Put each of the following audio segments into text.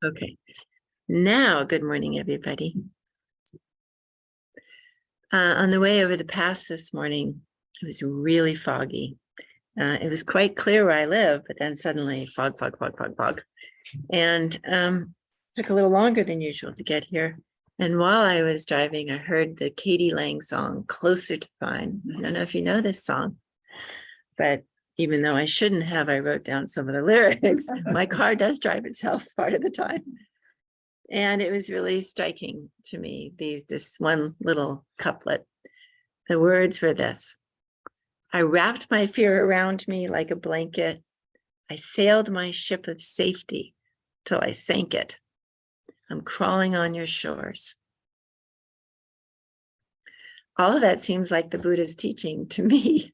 Okay. Now, good morning, everybody. On the way over the pass this morning, it was really foggy. It was quite clear where I live, but then suddenly fog. And took a little longer than usual to get here. And while I was driving, I heard the Katie Lang song, Closer to Fine. I don't know if you know this song, but even though I shouldn't have, I wrote down some of the lyrics. My car does drive itself part of the time. And it was really striking to me, this one little couplet. The words were this: I wrapped my fear around me like a blanket. I sailed my ship of safety till I sank it. I'm crawling on your shores. All of that seems like the Buddha's teaching to me.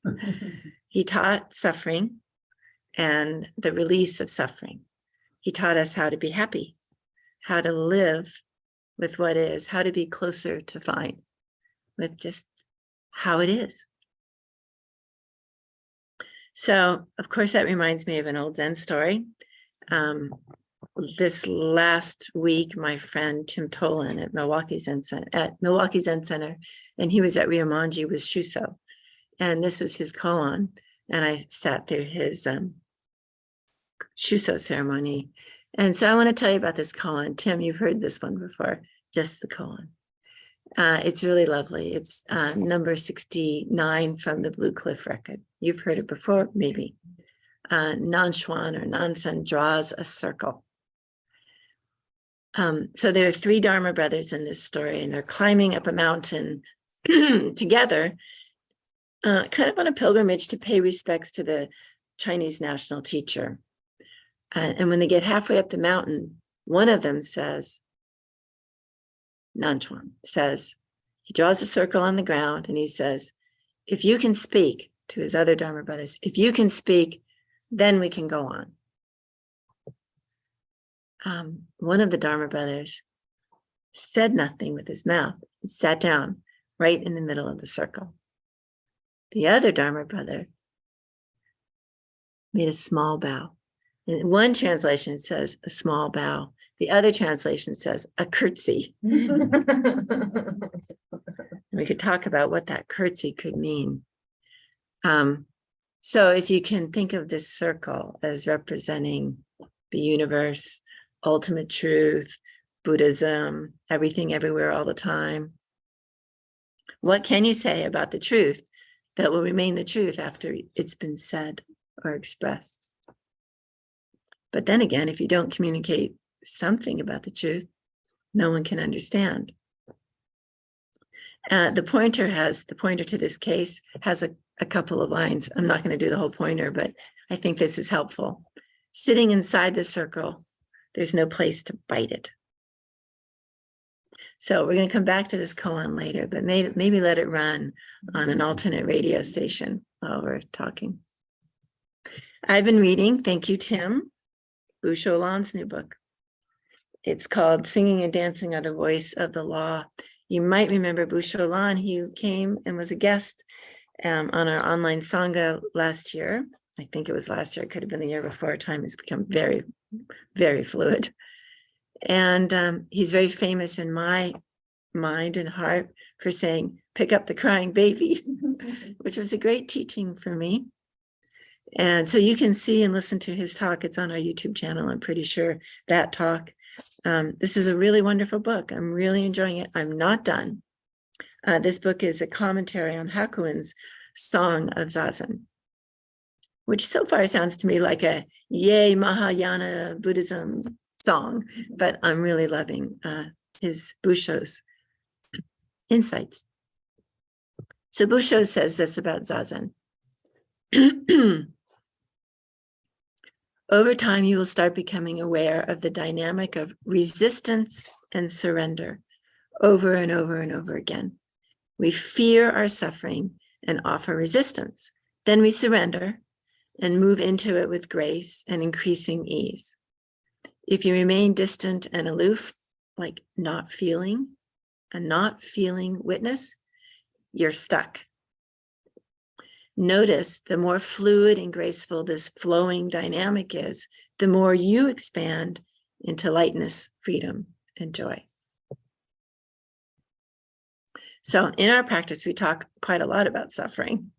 He taught suffering and the release of suffering. He taught us how to be happy, how to live with what is, how to be closer to fine, with just how it is. So, of course, that reminds me of an old Zen story. This last week, my friend Tim Tolan at Milwaukee Zen Center, and he was at Ryomonji with Shuso, and this was his koan, and I sat through his Shuso ceremony. And so I want to tell you about this koan. Tim, you've heard this one before, just the koan. It's really lovely. It's number 69 from the Blue Cliff record. You've heard it before, maybe. Nanchuan or Nenzen draws a circle. So there are three Dharma brothers in this story, and they're climbing up a mountain together, kind of on a pilgrimage to pay respects to the Chinese national teacher. And when they get halfway up the mountain, one of them says, Nanchuan says, he draws a circle on the ground and he says, if you can speak, to his other Dharma brothers, if you can speak, then we can go on. One of the Dharma brothers said nothing with his mouth. He sat down right in the middle of the circle. The other Dharma brother made a small bow. In one translation says a small bow. The other translation says a curtsy. We could talk about what that curtsy could mean. So if you can think of this circle as representing the universe, ultimate truth, Buddhism, everything, everywhere, all the time, what can you say about the truth that will remain the truth after it's been said or expressed? But then again, if you don't communicate something about the truth, no one can understand. The pointer to this case has a couple of lines. I'm not going to do the whole pointer, but I think this is helpful. Sitting inside the circle, there's no place to bite it. So we're going to come back to this koan later, but maybe let it run on an alternate radio station while we're talking. I've been reading, thank you, Tim, Busho Lan's new book. It's called Singing and Dancing Are the Voice of the Law. You might remember Busho Lan. He came and was a guest on our online Sangha last year. I think it was last year. It could have been the year before. Time has become very, very fluid. And he's very famous in my mind and heart for saying, pick up the crying baby, which was a great teaching for me. And so you can see and listen to his talk. It's on our YouTube channel. I'm pretty sure that talk. This is a really wonderful book. I'm really enjoying it. I'm not done. This book is a commentary on Hakuin's Song of Zazen, which so far sounds to me like a yay Mahayana Buddhism song, but I'm really loving his Busho's insights. So Busho says this about Zazen. Over time, you will start becoming aware of the dynamic of resistance and surrender over and over and over again. We fear our suffering and offer resistance. Then we surrender and move into it with grace and increasing ease. If you remain distant and aloof, like not feeling, a not feeling witness, you're stuck. Notice the more fluid and graceful this flowing dynamic is, the more you expand into lightness, freedom, and joy. So in our practice, we talk quite a lot about suffering,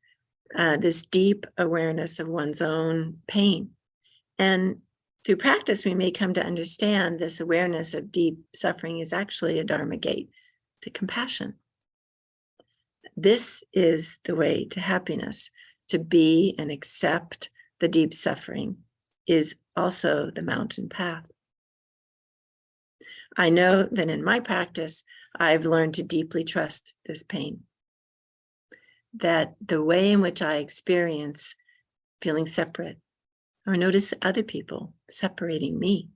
this deep awareness of one's own pain. And through practice, we may come to understand this awareness of deep suffering is actually a Dharma gate to compassion. This is the way to happiness. To be and accept the deep suffering is also the mountain path. I know that in my practice, I've learned to deeply trust this pain. That the way in which I experience feeling separate, or notice other people separating me,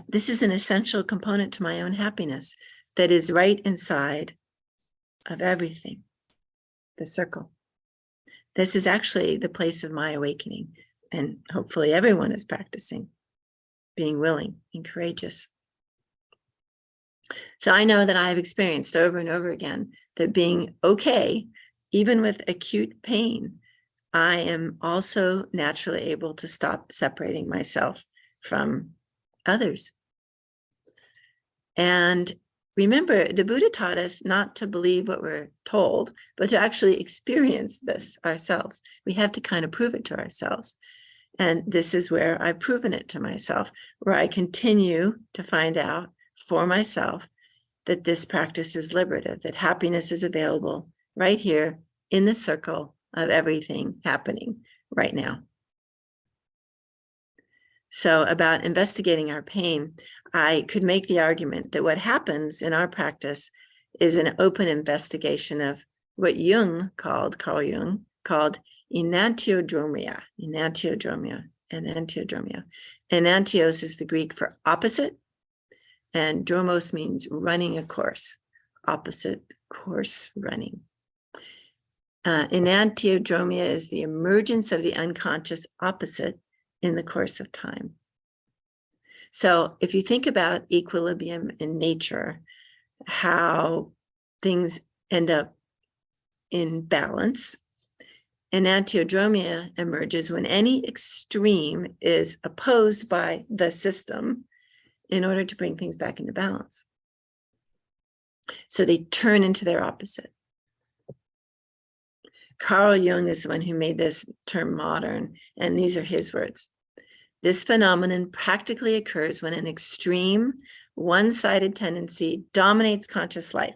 this is an essential component to my own happiness that is right inside of everything, the circle. This is actually the place of my awakening, and hopefully everyone is practicing being willing and courageous. So I know that I've experienced over and over again that being okay, even with acute pain, I am also naturally able to stop separating myself from others. And remember, the Buddha taught us not to believe what we're told, but to actually experience this ourselves. We have to kind of prove it to ourselves. And this is where I've proven it to myself, where I continue to find out for myself that this practice is liberative, that happiness is available right here in the circle of everything happening right now. So about investigating our pain, I could make the argument that what happens in our practice is an open investigation of what Carl Jung called enantiodromia. Enantios is the Greek for opposite, and dromos means running a course, opposite course running. Enantiodromia is the emergence of the unconscious opposite in the course of time. So if you think about equilibrium in nature, how things end up in balance, enantiodromia emerges when any extreme is opposed by the system in order to bring things back into balance. So they turn into their opposite. Carl Jung is the one who made this term modern, and these are his words. This phenomenon practically occurs when an extreme, one-sided tendency dominates conscious life.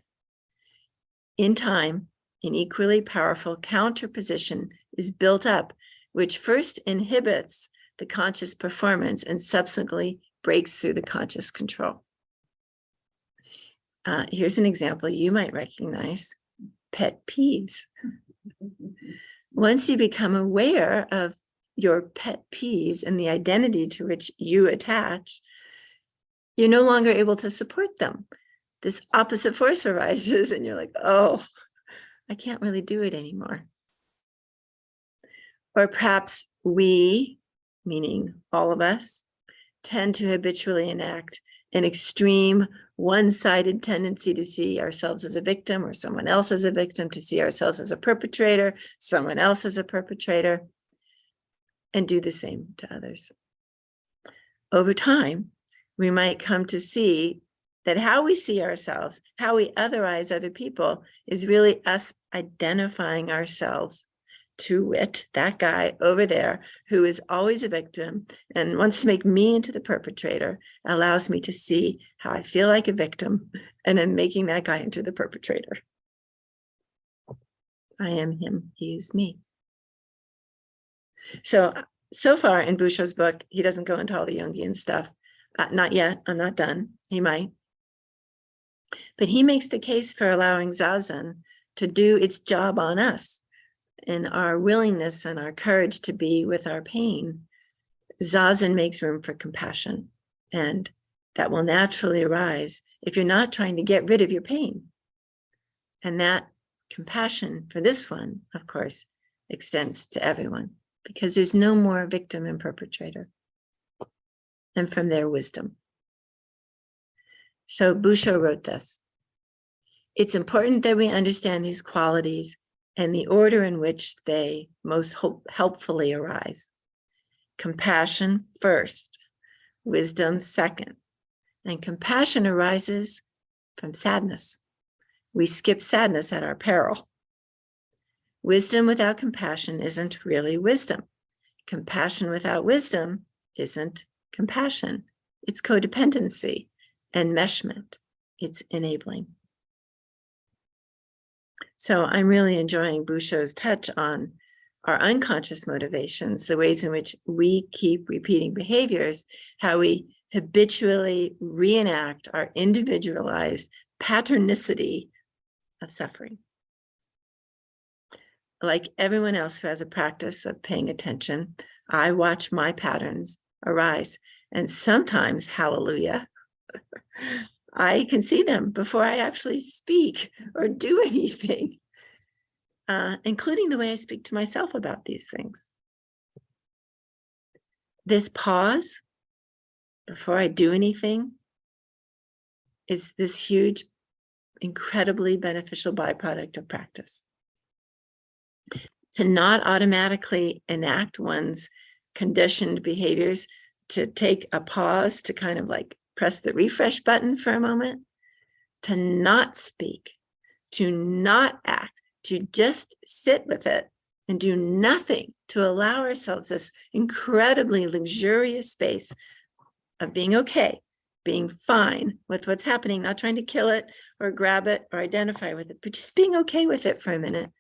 In time, an equally powerful counterposition is built up, which first inhibits the conscious performance and subsequently breaks through the conscious control. Here's an example you might recognize: pet peeves. Once you become aware of your pet peeves and the identity to which you attach, you're no longer able to support them. This opposite force arises and you're like, oh, I can't really do it anymore. Or perhaps we, meaning all of us, tend to habitually enact an extreme one-sided tendency to see ourselves as a victim or someone else as a victim, to see ourselves as a perpetrator, someone else as a perpetrator, and do the same to others. Over time, we might come to see that how we see ourselves, how we otherize other people, is really us identifying ourselves, to wit, that guy over there who is always a victim and wants to make me into the perpetrator, allows me to see how I feel like a victim and then making that guy into the perpetrator. I am him, he is me. So far in Busho's book, he doesn't go into all the Jungian stuff. Not yet, I'm not done, he might. But he makes the case for allowing Zazen to do its job on us. In our willingness and our courage to be with our pain, Zazen makes room for compassion. And that will naturally arise if you're not trying to get rid of your pain. And that compassion for this one, of course, extends to everyone, because there's no more victim and perpetrator. And from their wisdom. So Busho wrote this: it's important that we understand these qualities and the order in which they most helpfully arise. Compassion first, wisdom second. And compassion arises from sadness. We skip sadness at our peril. Wisdom without compassion isn't really wisdom. Compassion without wisdom isn't compassion. It's codependency, enmeshment. It's enabling. So I'm really enjoying Busho's touch on our unconscious motivations, the ways in which we keep repeating behaviors, how we habitually reenact our individualized patternicity of suffering. Like everyone else who has a practice of paying attention, I watch my patterns arise. And sometimes, hallelujah, I can see them before I actually speak or do anything, including the way I speak to myself about these things. This pause before I do anything is this huge, incredibly beneficial byproduct of practice. To not automatically enact one's conditioned behaviors, to take a pause, to kind of like press the refresh button for a moment, to not speak, to not act, to just sit with it and do nothing, to allow ourselves this incredibly luxurious space of being okay, being fine with what's happening, not trying to kill it or grab it or identify with it, but just being okay with it for a minute.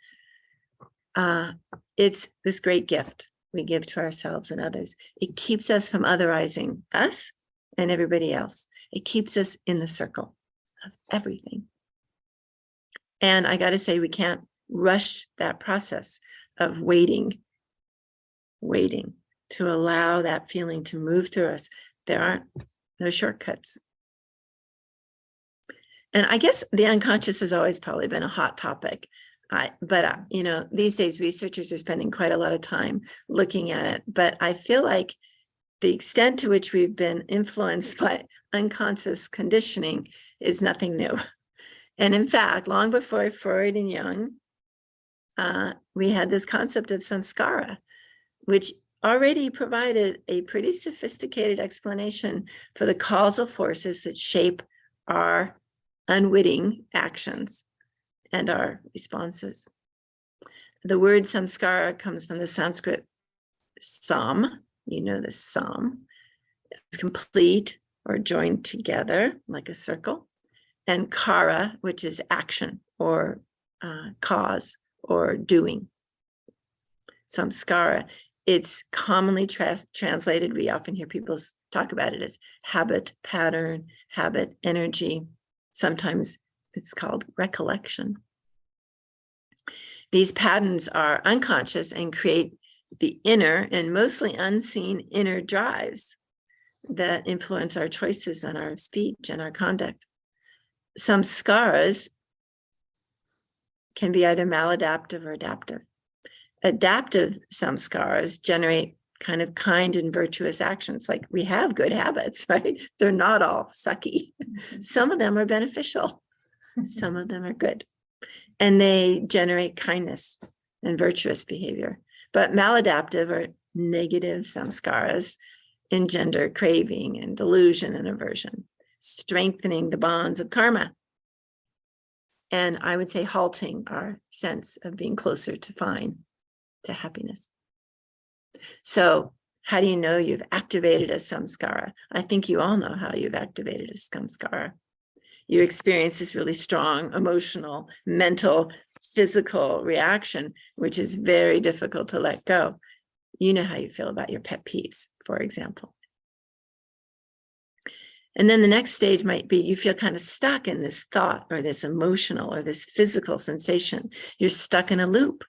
It's this great gift we give to ourselves and others. It keeps us from otherizing us and everybody else. It keeps us in the circle of everything. And I got to say, we can't rush that process of waiting to allow that feeling to move through us. There aren't no shortcuts. And I guess the unconscious has always probably been a hot topic. But these days researchers are spending quite a lot of time looking at it. But I feel like the extent to which we've been influenced by unconscious conditioning is nothing new. And in fact, long before Freud and Jung, we had this concept of samskara, which already provided a pretty sophisticated explanation for the causal forces that shape our unwitting actions and our responses. The word samskara comes from the Sanskrit sam, the sam. It's complete or joined together like a circle. And kara, which is action or cause or doing. Samskara, it's commonly translated, we often hear people talk about it as habit, pattern, habit, energy. Sometimes it's called recollection. These patterns are unconscious and create the inner and mostly unseen inner drives that influence our choices and our speech and our conduct. Samskaras can be either maladaptive or adaptive. Adaptive samskaras generate kind of kind and virtuous actions. Like we have good habits, right? They're not all sucky. Some of them are beneficial. Some of them are good. And they generate kindness and virtuous behavior. But maladaptive or negative samskaras engender craving and delusion and aversion, strengthening the bonds of karma. And I would say halting our sense of being closer to fine, to happiness. So how do you know you've activated a samskara? I think you all know how you've activated a samskara. You experience this really strong emotional, mental, physical reaction, which is very difficult to let go. You know how you feel about your pet peeves, for example. And then the next stage might be you feel kind of stuck in this thought or this emotional or this physical sensation. You're stuck in a loop.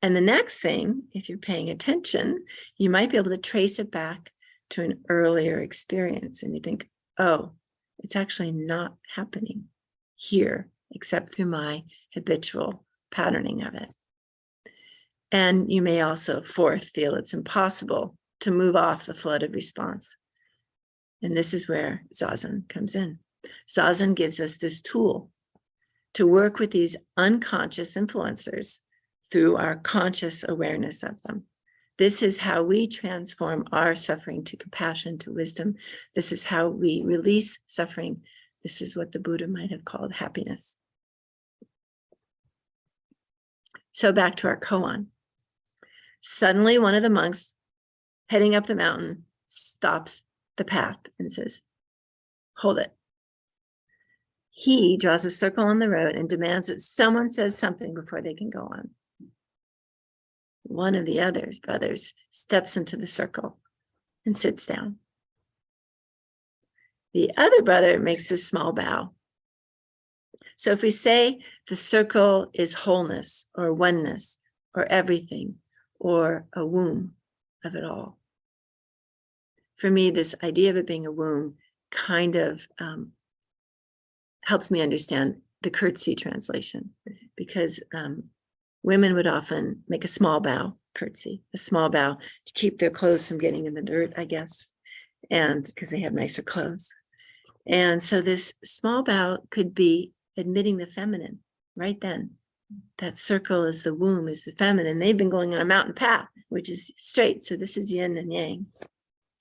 And the next thing, if you're paying attention, you might be able to trace it back to an earlier experience. And you think, oh, it's actually not happening here, except through my habitual patterning of it. And you may also, fourth, feel it's impossible to move off the flood of response. And this is where Zazen comes in. Zazen gives us this tool to work with these unconscious influencers through our conscious awareness of them. This is how we transform our suffering to compassion, to wisdom. This is how we release suffering. This is what the Buddha might have called happiness. So back to our koan. Suddenly, one of the monks heading up the mountain stops the path and says, "Hold it." He draws a circle on the road and demands that someone says something before they can go on. One of the brothers steps into the circle and sits down. The other brother makes a small bow. So if we say the circle is wholeness or oneness or everything or a womb of it all, for me, this idea of it being a womb kind of helps me understand the curtsy translation, because women would often make a small bow, curtsy, a small bow to keep their clothes from getting in the dirt, I guess, and because they have nicer clothes. And so this small bow could be admitting the feminine right then. That circle is the womb, is the feminine. They've been going on a mountain path, which is straight. So this is yin and yang.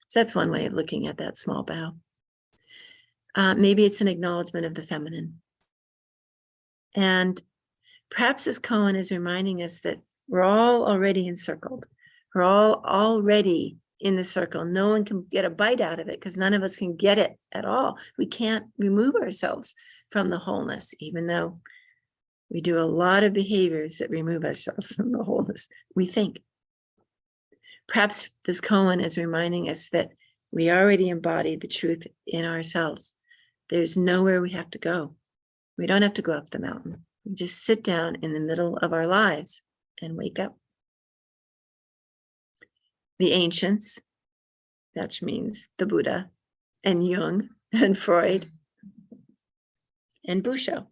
So that's one way of looking at that small bow. Maybe it's an acknowledgement of the feminine. And perhaps this koan is reminding us that we're all already encircled. We're all already in the circle. No one can get a bite out of it because none of us can get it at all. We can't remove ourselves from the wholeness, even though we do a lot of behaviors that remove ourselves from the wholeness, we think. Perhaps this koan is reminding us that we already embody the truth in ourselves. There's nowhere we have to go. We don't have to go up the mountain. We just sit down in the middle of our lives and wake up. The ancients, that means the Buddha and Jung and Freud and Busho,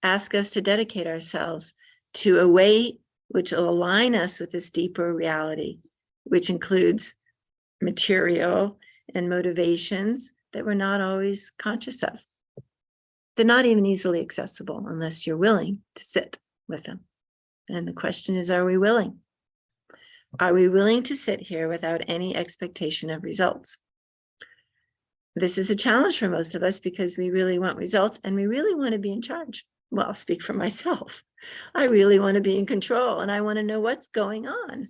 ask us to dedicate ourselves to a way which will align us with this deeper reality, which includes material and motivations that we're not always conscious of. They're not even easily accessible unless you're willing to sit with them. And the question is, are we willing? Are we willing to sit here without any expectation of results? This is a challenge for most of us because we really want results and we really want to be in charge. Well, I'll speak for myself. I really want to be in control and I want to know what's going on.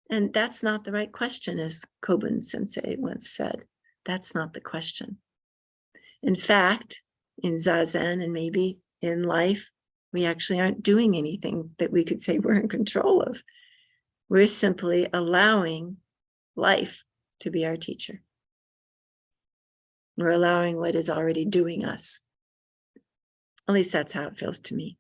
And that's not the right question, as Kobun Sensei once said. That's not the question. In fact, in Zazen and maybe in life, we actually aren't doing anything that we could say we're in control of. We're simply allowing life to be our teacher. We're allowing what is already doing us. At least that's how it feels to me.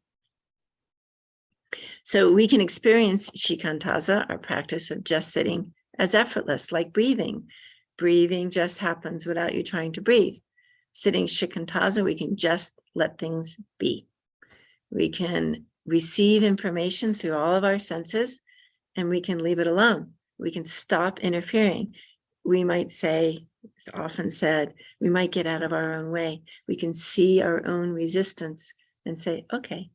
So we can experience shikantaza, our practice of just sitting, as effortless, like breathing. Breathing just happens without you trying to breathe. Sitting shikantaza, we can just let things be. We can receive information through all of our senses, and we can leave it alone. We can stop interfering. We might say, it's often said, we might get out of our own way. We can see our own resistance and say, okay,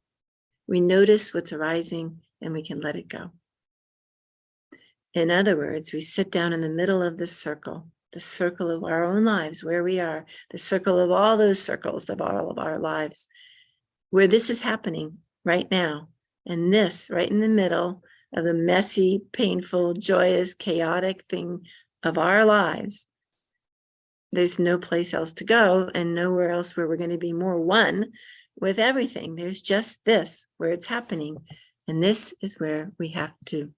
we notice what's arising and we can let it go. In other words, we sit down in the middle of this circle, the circle of our own lives, where we are, the circle of all those circles of all of our lives, where this is happening right now. And this right in the middle of the messy, painful, joyous, chaotic thing of our lives. There's no place else to go and nowhere else where we're going to be more one with everything. There's just this where it's happening. And this is where we have to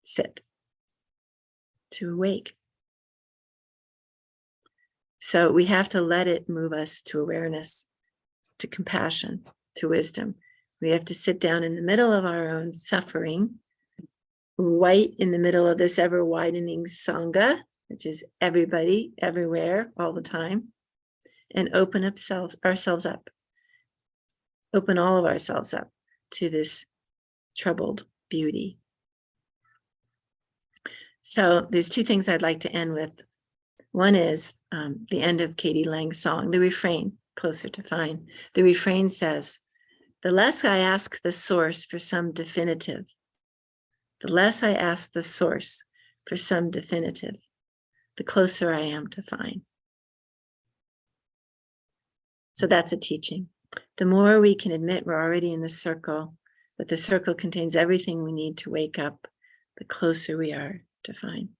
sit, to awake. So we have to let it move us to awareness, to compassion, to wisdom. We have to sit down in the middle of our own suffering, right in the middle of this ever widening Sangha, which is everybody, everywhere, all the time, and open ourselves up, open all of ourselves up to this troubled beauty. So there's two things I'd like to end with. One is the end of Katie Lang's song, the refrain, Closer to Fine. The refrain says, "The less I ask the source for some definitive, The less I ask the source for some definitive, the closer I am to find. So that's a teaching. The more we can admit we're already in the circle, that the circle contains everything we need to wake up, the closer we are to find.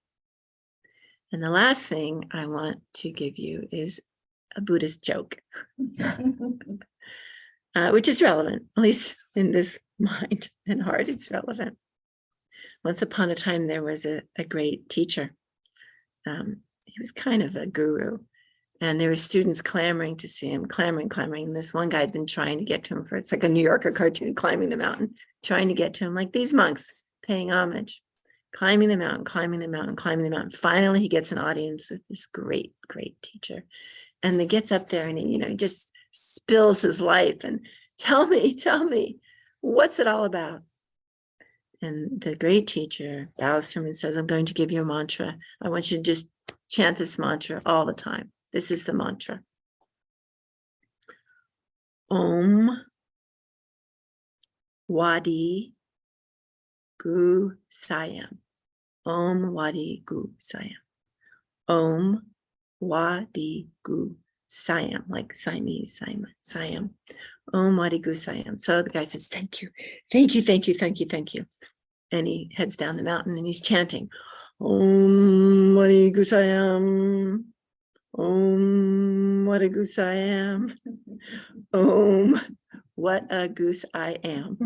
And the last thing I want to give you is a Buddhist joke, which is relevant, at least in this mind and heart, it's relevant. Once upon a time, there was a great teacher. He was kind of a guru, and there were students clamoring to see him, clamoring. And this one guy had been trying to get to him it's like a New Yorker cartoon, climbing the mountain, trying to get to him, like these monks paying homage, climbing the mountain. Finally, he gets an audience with this great teacher. And he gets up there and he just spills his life and tell me, what's it all about? And the great teacher bows to him and says, I'm going to give you a mantra. I want you to just chant this mantra all the time. This is the mantra. Om Wadi Gu Sayam. Om Wadi Gu Sayam. Om Wadi Gu Sayam, like Siamese, Siam. Om Wadi Gu Sayam. So the guy says, thank you. And he heads down the mountain and he's chanting, Om Wadi Gu Sayam. Om, what a goose I am. Om, what a goose I am.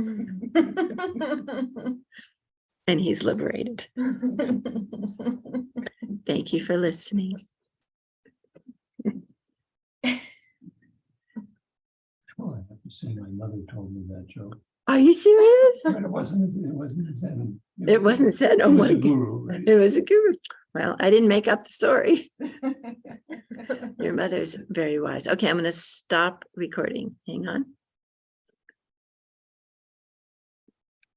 And he's liberated. Thank you for listening. Well, I have to say, my mother told me that joke. Are you serious? But it wasn't Zen. It wasn't said, oh, what a guru, right? It was a guru. Well, I didn't make up the story. Your mother's very wise. Okay, I'm going to stop recording. Hang on.